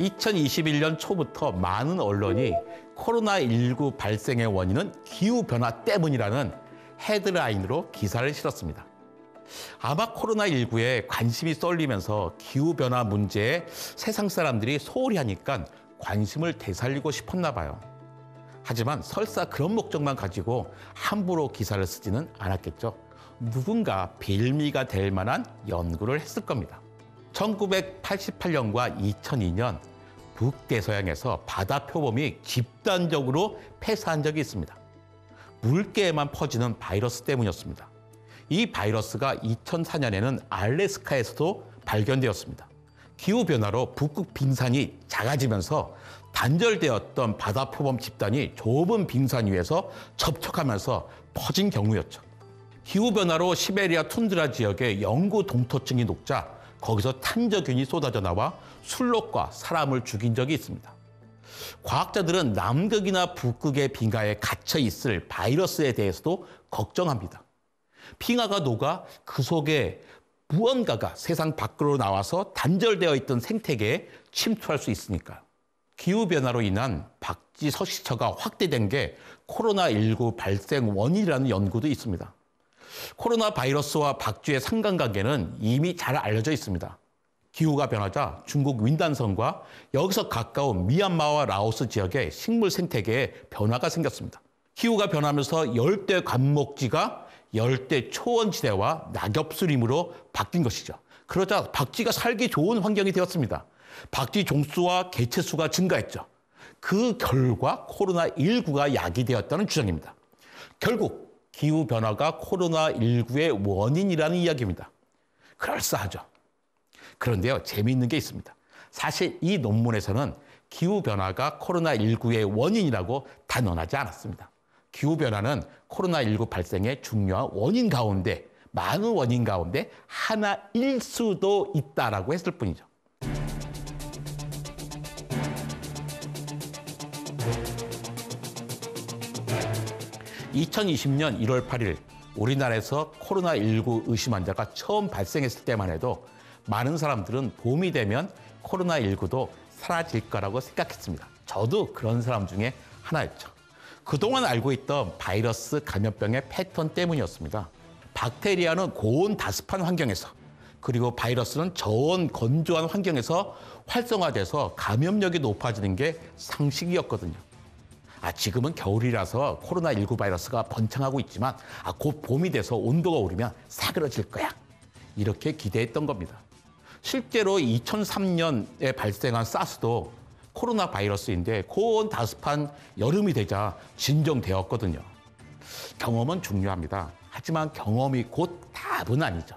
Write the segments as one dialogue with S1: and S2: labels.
S1: 2021년 초부터 많은 언론이 코로나19 발생의 원인은 기후변화 때문이라는 헤드라인으로 기사를 실었습니다. 아마 코로나19에 관심이 쏠리면서 기후변화 문제에 세상 사람들이 소홀히 하니까 관심을 되살리고 싶었나 봐요. 하지만 설사 그런 목적만 가지고 함부로 기사를 쓰지는 않았겠죠. 누군가 빌미가 될 만한 연구를 했을 겁니다. 1988년과 2002년 북대서양에서 바다 표범이 집단적으로 폐사한 적이 있습니다. 물개에만 퍼지는 바이러스 때문이었습니다. 이 바이러스가 2004년에는 알래스카에서도 발견되었습니다. 기후변화로 북극 빙산이 작아지면서 단절되었던 바다 표범 집단이 좁은 빙산 위에서 접촉하면서 퍼진 경우였죠. 기후변화로 시베리아 툰드라 지역에 영구 동토층이 녹자 거기서 탄저균이 쏟아져 나와 술록과 사람을 죽인 적이 있습니다. 과학자들은 남극이나 북극의 빙하에 갇혀 있을 바이러스에 대해서도 걱정합니다. 빙하가 녹아 그 속에 무언가가 세상 밖으로 나와서 단절되어 있던 생태계에 침투할 수 있으니까요. 기후변화로 인한 박쥐 서식처가 확대된 게 코로나19 발생 원인이라는 연구도 있습니다. 코로나 바이러스와 박쥐의 상관관계는 이미 잘 알려져 있습니다. 기후가 변하자 중국 윈단성과 여기서 가까운 미얀마와 라오스 지역의 식물 생태계에 변화가 생겼습니다. 기후가 변하면서 열대 관목지가 열대 초원지대와 낙엽수림으로 바뀐 것이죠. 그러자 박쥐가 살기 좋은 환경이 되었습니다. 박쥐 종수와 개체수가 증가했죠. 그 결과 코로나19가 야기되었다는 주장입니다. 결국 기후변화가 코로나19의 원인이라는 이야기입니다. 그럴싸하죠. 그런데요, 재미있는 게 있습니다. 사실 이 논문에서는 기후변화가 코로나19의 원인이라고 단언하지 않았습니다. 기후변화는 코로나19 발생의 중요한 원인 가운데, 많은 원인 가운데 하나일 수도 있다라고 했을 뿐이죠. (2020년 1월 8일) 우리나라에서 코로나19 의심 환자가 처음 발생했을 때만 해도 많은 사람들은 봄이 되면 코로나19도 사라질 거라고 생각했습니다. 저도 그런 사람 중에 하나였죠. 그동안 알고 있던 바이러스 감염병의 패턴 때문이었습니다. 박테리아는 고온 다습한 환경에서, 그리고 바이러스는 저온 건조한 환경에서 활성화돼서 감염력이 높아지는 게 상식이었거든요. 지금은 겨울이라서 코로나19 바이러스가 번창하고 있지만 곧 봄이 돼서 온도가 오르면 사그러질 거야. 이렇게 기대했던 겁니다. 실제로 2003년에 발생한 사스도 코로나 바이러스인데 고온 다습한 여름이 되자 진정되었거든요. 경험은 중요합니다. 하지만 경험이 곧 답은 아니죠.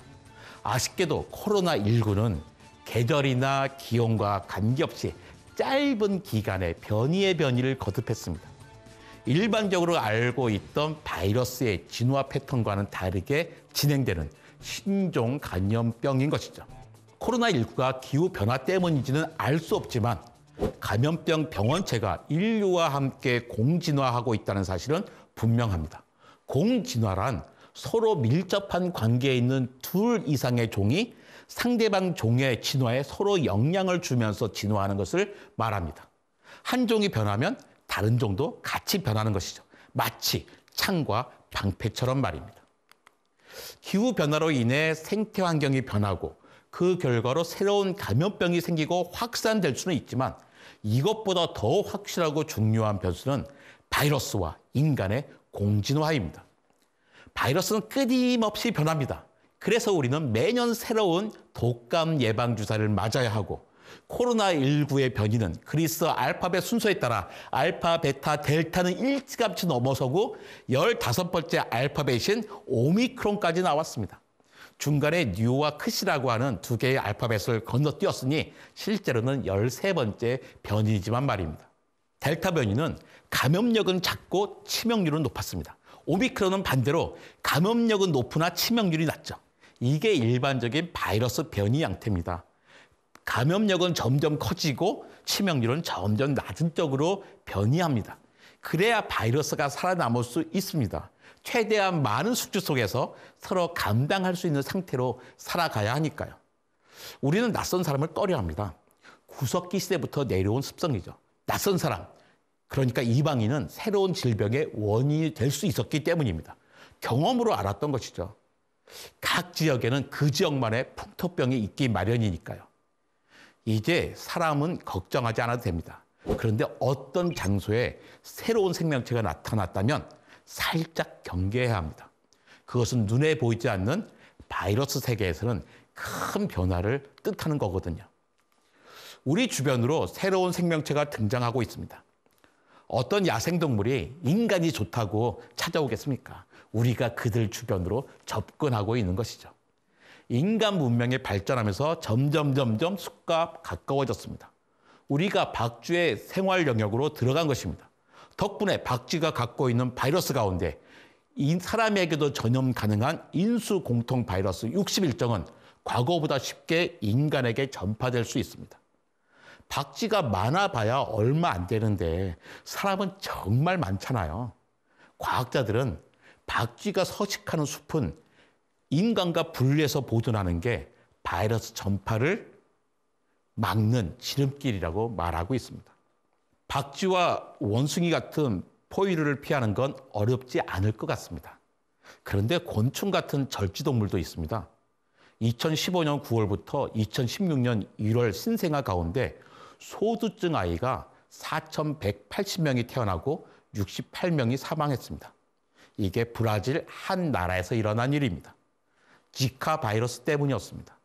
S1: 아쉽게도 코로나19는 계절이나 기온과 관계없이 짧은 기간에 변이의 변이를 거듭했습니다. 일반적으로 알고 있던 바이러스의 진화 패턴과는 다르게 진행되는 신종 감염병인 것이죠. 코로나19가 기후변화 때문인지는 알 수 없지만 감염병 병원체가 인류와 함께 공진화하고 있다는 사실은 분명합니다. 공진화란 서로 밀접한 관계에 있는 둘 이상의 종이 상대방 종의 진화에 서로 영향을 주면서 진화하는 것을 말합니다. 한 종이 변하면 다른 종도 같이 변하는 것이죠. 마치 창과 방패처럼 말입니다. 기후변화로 인해 생태 환경이 변하고 그 결과로 새로운 감염병이 생기고 확산될 수는 있지만 이것보다 더 확실하고 중요한 변수는 바이러스와 인간의 공진화입니다. 바이러스는 끊임없이 변합니다. 그래서 우리는 매년 새로운 독감 예방주사를 맞아야 하고 코로나19의 변이는 그리스 알파벳 순서에 따라 알파, 베타, 델타는 일찌감치 넘어서고 15번째 알파벳인 오미크론까지 나왔습니다. 중간에 뉴와 크시라고 하는 두 개의 알파벳을 건너뛰었으니 실제로는 13번째 변이지만 말입니다. 델타 변이는 감염력은 작고 치명률은 높았습니다. 오미크론은 반대로 감염력은 높으나 치명률이 낮죠. 이게 일반적인 바이러스 변이 양태입니다. 감염력은 점점 커지고 치명률은 점점 낮은 쪽으로 변이합니다. 그래야 바이러스가 살아남을 수 있습니다. 최대한 많은 숙주 속에서 서로 감당할 수 있는 상태로 살아가야 하니까요. 우리는 낯선 사람을 꺼려합니다. 구석기 시대부터 내려온 습성이죠. 낯선 사람, 그러니까 이방인은 새로운 질병의 원인이 될 수 있었기 때문입니다. 경험으로 알았던 것이죠. 각 지역에는 그 지역만의 풍토병이 있기 마련이니까요. 이제 사람은 걱정하지 않아도 됩니다. 그런데 어떤 장소에 새로운 생명체가 나타났다면 살짝 경계해야 합니다. 그것은 눈에 보이지 않는 바이러스 세계에서는 큰 변화를 뜻하는 거거든요. 우리 주변으로 새로운 생명체가 등장하고 있습니다. 어떤 야생동물이 인간이 좋다고 찾아오겠습니까? 우리가 그들 주변으로 접근하고 있는 것이죠. 인간 문명이 발전하면서 점점 숲과 가까워졌습니다. 우리가 박쥐의 생활 영역으로 들어간 것입니다. 덕분에 박쥐가 갖고 있는 바이러스 가운데 이 사람에게도 전염 가능한 인수 공통 바이러스 61종은 과거보다 쉽게 인간에게 전파될 수 있습니다. 박쥐가 많아봐야 얼마 안 되는데 사람은 정말 많잖아요. 과학자들은 박쥐가 서식하는 숲은 인간과 분리해서 보존하는 게 바이러스 전파를 막는 지름길이라고 말하고 있습니다. 박쥐와 원숭이 같은 포유류를 피하는 건 어렵지 않을 것 같습니다. 그런데 곤충 같은 절지동물도 있습니다. 2015년 9월부터 2016년 1월 신생아 가운데 소두증 아이가 4,180명이 태어나고 68명이 사망했습니다. 이게 브라질 한 나라에서 일어난 일입니다. 지카 바이러스 때문이었습니다.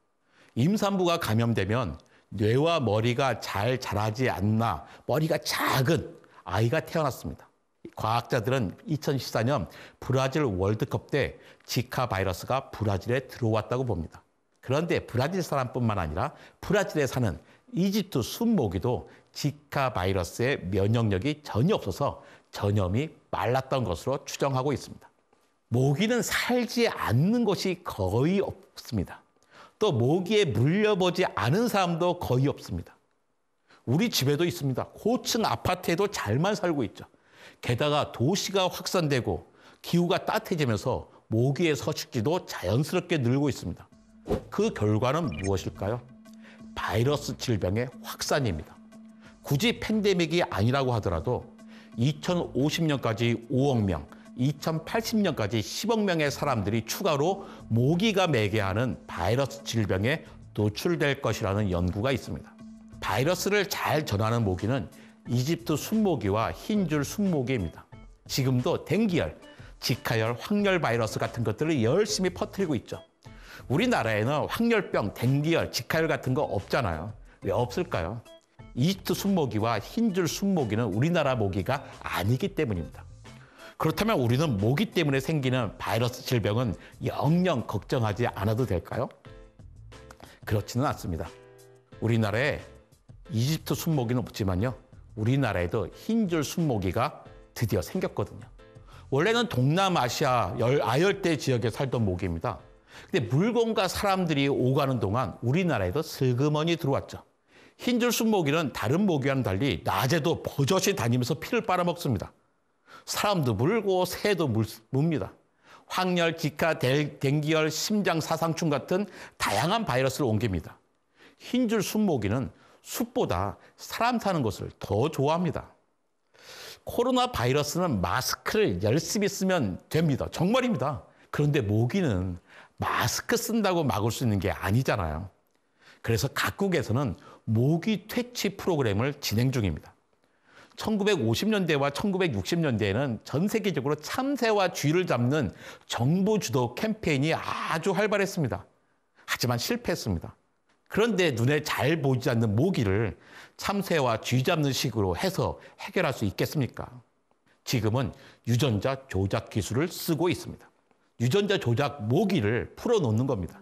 S1: 임산부가 감염되면 뇌와 머리가 잘 자라지 않나 머리가 작은 아이가 태어났습니다. 과학자들은 2014년 브라질 월드컵 때 지카 바이러스가 브라질에 들어왔다고 봅니다. 그런데 브라질 사람뿐만 아니라 브라질에 사는 이집트 순모기도 지카 바이러스의 면역력이 전혀 없어서 전염이 말랐던 것으로 추정하고 있습니다. 모기는 살지 않는 것이 거의 없습니다. 또 모기에 물려보지 않은 사람도 거의 없습니다. 우리 집에도 있습니다. 고층 아파트에도 잘만 살고 있죠. 게다가 도시가 확산되고 기후가 따뜻해지면서 모기의 서식지도 자연스럽게 늘고 있습니다. 그 결과는 무엇일까요? 바이러스 질병의 확산입니다. 굳이 팬데믹이 아니라고 하더라도 2050년까지 5억 명, 2080년까지 10억 명의 사람들이 추가로 모기가 매개하는 바이러스 질병에 노출될 것이라는 연구가 있습니다. 바이러스를 잘 전하는 모기는 이집트 순모기와 흰줄 순모기입니다. 지금도 댕기열, 지카열, 황열 바이러스 같은 것들을 열심히 퍼뜨리고 있죠. 우리나라에는 황열병, 댕기열, 지카열 같은 거 없잖아요. 왜 없을까요? 이집트 순모기와 흰줄 순모기는 우리나라 모기가 아니기 때문입니다. 그렇다면 우리는 모기 때문에 생기는 바이러스 질병은 영영 걱정하지 않아도 될까요? 그렇지는 않습니다. 우리나라에 이집트 순모기는 없지만요. 우리나라에도 흰줄 순모기가 드디어 생겼거든요. 원래는 동남아시아 아열대 지역에 살던 모기입니다. 근데 물건과 사람들이 오가는 동안 우리나라에도 슬그머니 들어왔죠. 흰줄 순모기는 다른 모기와는 달리 낮에도 버젓이 다니면서 피를 빨아먹습니다. 사람도 물고 새도 뭅니다. 황열, 지카, 댕기열, 심장 사상충 같은 다양한 바이러스를 옮깁니다. 흰줄 순모기는 숲보다 사람 사는 곳을 더 좋아합니다. 코로나 바이러스는 마스크를 열심히 쓰면 됩니다. 정말입니다. 그런데 모기는 마스크 쓴다고 막을 수 있는 게 아니잖아요. 그래서 각국에서는 모기 퇴치 프로그램을 진행 중입니다. 1950년대와 1960년대에는 전 세계적으로 참새와 쥐를 잡는 정부 주도 캠페인이 아주 활발했습니다. 하지만 실패했습니다. 그런데 눈에 잘 보이지 않는 모기를 참새와 쥐 잡는 식으로 해서 해결할 수 있겠습니까? 지금은 유전자 조작 기술을 쓰고 있습니다. 유전자 조작 모기를 풀어놓는 겁니다.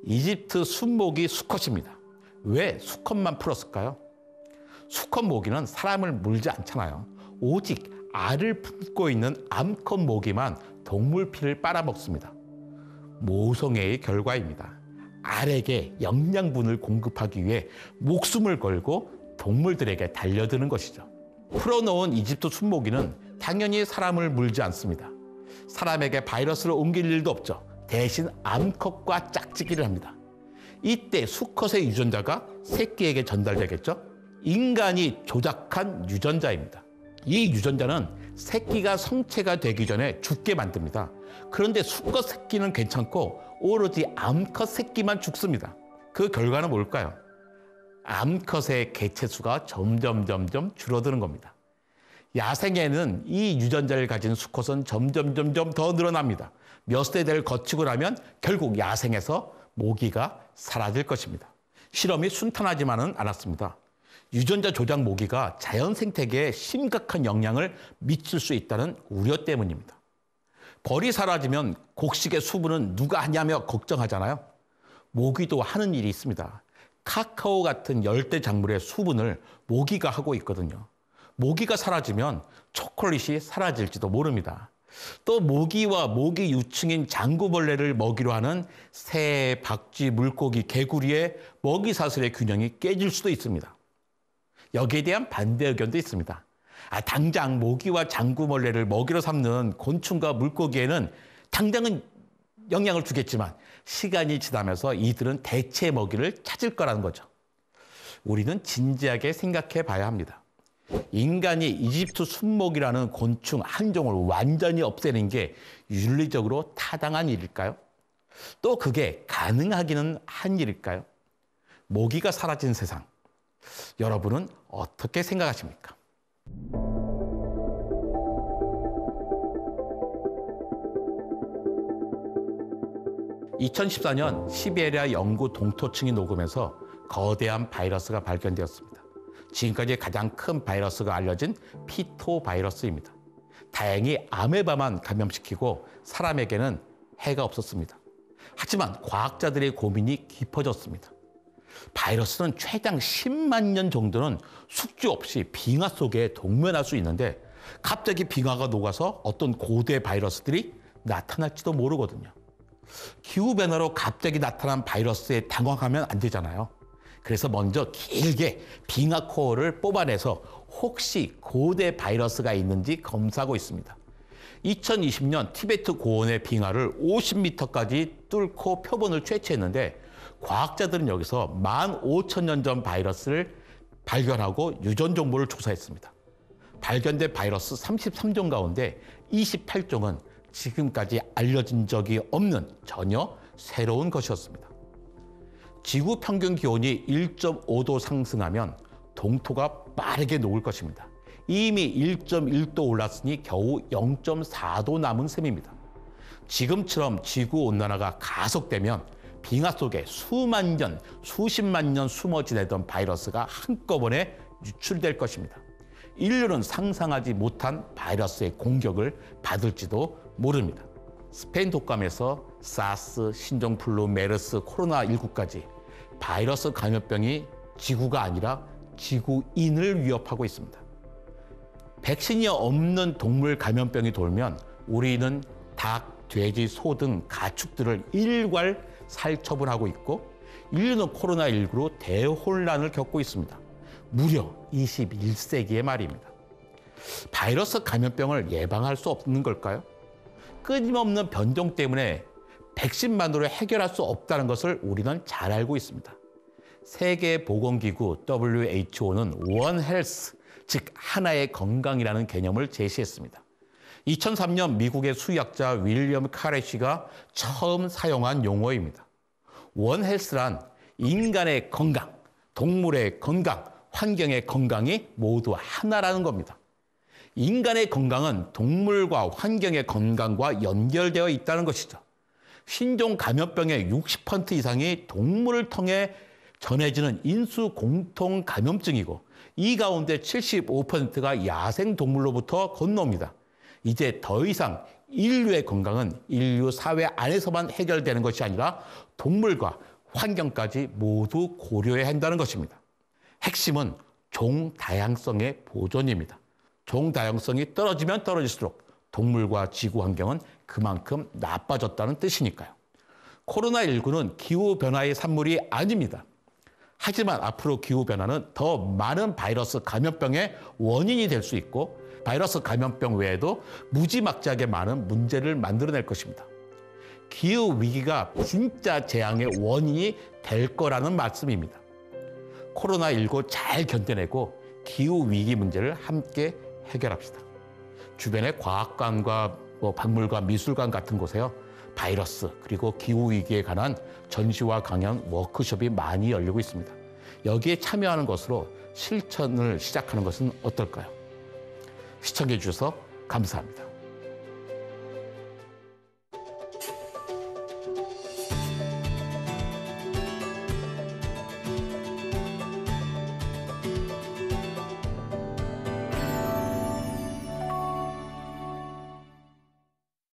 S1: 이집트 순모기 수컷입니다. 왜 수컷만 풀었을까요? 수컷 모기는 사람을 물지 않잖아요. 오직 알을 품고 있는 암컷 모기만 동물 피를 빨아먹습니다. 모성애의 결과입니다. 알에게 영양분을 공급하기 위해 목숨을 걸고 동물들에게 달려드는 것이죠. 풀어놓은 이집트 순모기는 당연히 사람을 물지 않습니다. 사람에게 바이러스를 옮길 일도 없죠. 대신 암컷과 짝짓기를 합니다. 이때 수컷의 유전자가 새끼에게 전달되겠죠? 인간이 조작한 유전자입니다. 이 유전자는 새끼가 성체가 되기 전에 죽게 만듭니다. 그런데 수컷 새끼는 괜찮고 오로지 암컷 새끼만 죽습니다. 그 결과는 뭘까요? 암컷의 개체수가 점점 줄어드는 겁니다. 야생에는 이 유전자를 가진 수컷은 점점 더 늘어납니다. 몇 세대를 거치고 나면 결국 야생에서 모기가 사라질 것입니다. 실험이 순탄하지만은 않았습니다. 유전자 조작 모기가 자연 생태계에 심각한 영향을 미칠 수 있다는 우려 때문입니다. 벌이 사라지면 곡식의 수분은 누가 하냐며 걱정하잖아요. 모기도 하는 일이 있습니다. 카카오 같은 열대 작물의 수분을 모기가 하고 있거든요. 모기가 사라지면 초콜릿이 사라질지도 모릅니다. 또 모기와 모기 유충인 장구벌레를 먹이로 하는 새, 박쥐, 물고기, 개구리의 먹이 사슬의 균형이 깨질 수도 있습니다. 여기에 대한 반대 의견도 있습니다. 당장 모기와 장구벌레를 먹이로 삼는 곤충과 물고기에는 당장은 영향을 주겠지만 시간이 지나면서 이들은 대체 먹이를 찾을 거라는 거죠. 우리는 진지하게 생각해 봐야 합니다. 인간이 이집트 순목이라는 곤충 한 종을 완전히 없애는 게 윤리적으로 타당한 일일까요? 또 그게 가능하기는 한 일일까요? 모기가 사라진 세상, 여러분은 어떻게 생각하십니까? 2014년 시베리아 영구 동토층이 녹으면서 거대한 바이러스가 발견되었습니다. 지금까지 가장 큰 바이러스가 알려진 피토 바이러스입니다. 다행히 아메바만 감염시키고 사람에게는 해가 없었습니다. 하지만 과학자들의 고민이 깊어졌습니다. 바이러스는 최장 10만 년 정도는 숙주 없이 빙하 속에 동면할 수 있는데 갑자기 빙하가 녹아서 어떤 고대 바이러스들이 나타날지도 모르거든요. 기후변화로 갑자기 나타난 바이러스에 당황하면 안 되잖아요. 그래서 먼저 길게 빙하 코어를 뽑아내서 혹시 고대 바이러스가 있는지 검사하고 있습니다. 2020년 티베트 고원의 빙하를 50m까지 뚫고 표본을 채취했는데 과학자들은 여기서 15,000년 전 바이러스를 발견하고 유전 정보를 조사했습니다. 발견된 바이러스 33종 가운데 28종은 지금까지 알려진 적이 없는 전혀 새로운 것이었습니다. 지구 평균 기온이 1.5도 상승하면 동토가 빠르게 녹을 것입니다. 이미 1.1도 올랐으니 겨우 0.4도 남은 셈입니다. 지금처럼 지구 온난화가 가속되면 빙하 속에 수만 년, 수십만 년 숨어 지내던 바이러스가 한꺼번에 유출될 것입니다. 인류는 상상하지 못한 바이러스의 공격을 받을지도 모릅니다. 스페인 독감에서 사스, 신종플루, 메르스, 코로나19까지 바이러스 감염병이 지구가 아니라 지구인을 위협하고 있습니다. 백신이 없는 동물 감염병이 돌면 우리는 닭, 돼지, 소 등 가축들을 일괄 살처분하고 있고 인류는 코로나19로 대혼란을 겪고 있습니다. 무려 21세기의 말입니다. 바이러스 감염병을 예방할 수 없는 걸까요? 끊임없는 변종 때문에 백신만으로 해결할 수 없다는 것을 우리는 잘 알고 있습니다. 세계보건기구 WHO는 원 헬스, 즉 하나의 건강이라는 개념을 제시했습니다. 2003년 미국의 수의학자 윌리엄 카레시가 처음 사용한 용어입니다. 원 헬스란 인간의 건강, 동물의 건강, 환경의 건강이 모두 하나라는 겁니다. 인간의 건강은 동물과 환경의 건강과 연결되어 있다는 것이죠. 신종 감염병의 60% 이상이 동물을 통해 전해지는 인수 공통 감염증이고 이 가운데 75%가 야생 동물로부터 건너옵니다. 이제 더 이상 인류의 건강은 인류 사회 안에서만 해결되는 것이 아니라 동물과 환경까지 모두 고려해야 한다는 것입니다. 핵심은 종 다양성의 보존입니다. 종 다양성이 떨어지면 떨어질수록 동물과 지구 환경은 그만큼 나빠졌다는 뜻이니까요. 코로나19는 기후변화의 산물이 아닙니다. 하지만 앞으로 기후변화는 더 많은 바이러스 감염병의 원인이 될 수 있고 바이러스 감염병 외에도 무지막지하게 많은 문제를 만들어낼 것입니다. 기후위기가 진짜 재앙의 원인이 될 거라는 말씀입니다. 코로나19 잘 견뎌내고 기후위기 문제를 함께 해결합시다. 주변의 과학관과 박물관, 미술관 같은 곳에요. 바이러스 그리고 기후위기에 관한 전시와 강연, 워크숍이 많이 열리고 있습니다. 여기에 참여하는 것으로 실천을 시작하는 것은 어떨까요? 시청해 주셔서 감사합니다.